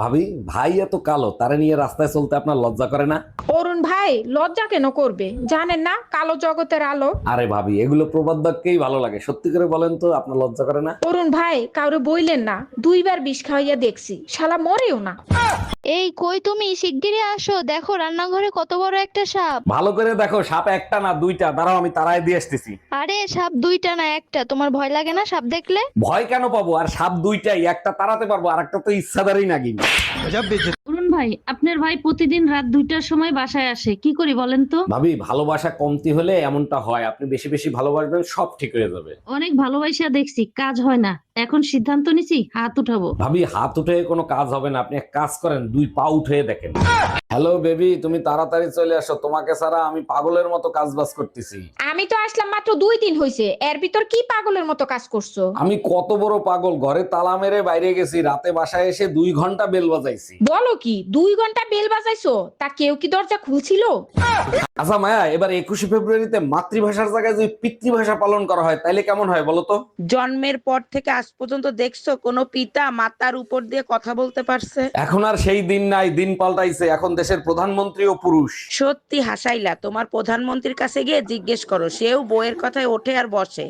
ভাবি, ভাই এত কালো, তারে নিয়ে রাস্তায় চলতে আপনার লজ্জা করে না? অরুণ ভাই লজ্জা কেন করবে? জানেন না কালো জগতের আলো। আরে ভাবি, এগুলো প্রবাদ বাক্যেই ভালো লাগে, সত্যি করে বলেন তো, আপনার লজ্জা করে না? অরুণ ভাই কাউরে বইলেন না, দুইবার বিষ খাওয়াইয়া দেখছি, শালা মরেও না। এই কই তুমি শিগগিরই আসো, দেখো রান্নাঘরে কত বড় একটা সাপ। ভালো করে দেখো, সাপ একটা না দুইটা, দাঁড়াও আমি তারাই দিয়ে আসতেছি। আরে সাপ দুইটা না একটা, তোমার ভয় লাগে না সাপ দেখলে? ভয় কেন পাবো, আর সাপ দুইটাই, একটা তাড়াতে পারবো আর একটা তো ইচ্ছাদারই নাগিন। অরুণ ভাই, আপনার ভাই প্রতিদিন রাত 2টার সময় বাসায় আসে, কি করি বলেন তো? ভাবি, ভালোবাসা কমতি হলে এমনটা হয়, আপনি বেশি বেশি ভালোবাসবেন, সব ঠিক হয়ে যাবে। অনেক ভালোবাসা দেখছি, কাজ হয় না, এখন সিদ্ধান্ত নিছি হাত উঠাবো। ভাবি, হাত উঠে কোনো কাজ হবে না, আপনি এক কাজ করেন, দুই পা উঠে দেখেন। হ্যালো বেবি, তুমি তাড়াতাড়ি চলে আসো, তোমাকে ছাড়া আমি পাগলের মতো কাজ বাজ করতেছি। আমি তো আসলাম মাত্র 2 দিন হয়েছে, এর ভিতর কি পাগলের মতো কাজ করছো? আমি কত বড় পাগল, ঘরে তালা মেরে বাইরে গেছি, রাতে বাসায় এসে 2 ঘন্টা বেল বাজাইছি। বলো কি 2 ঘন্টা বেল বাজাইছো? তা কেউ কি দরজা খুলছিল? আচ্ছা মায়া, এবার 21শে ফেব্রুয়ারিতে মাতৃভাষার জায়গায় যদি পিতৃভাষা পালন করা হয় তাইলে কেমন হয় বলো তো? জন্মের পর থেকে আজ পর্যন্ত দেখছো কোনো পিতা মাতার উপর দিয়ে কথা বলতে পারছে? এখন আর সেই দিন নাই, দিন পাল্টাইছে, এখন দেশের প্রধানমন্ত্রীও পুরুষ। সত্যি হাসাইলা, তোমার প্রধানমন্ত্রীর কাছে গিয়ে জিজ্ঞেস করো, সেও বইয়ের কথায় ওঠে আর বসে।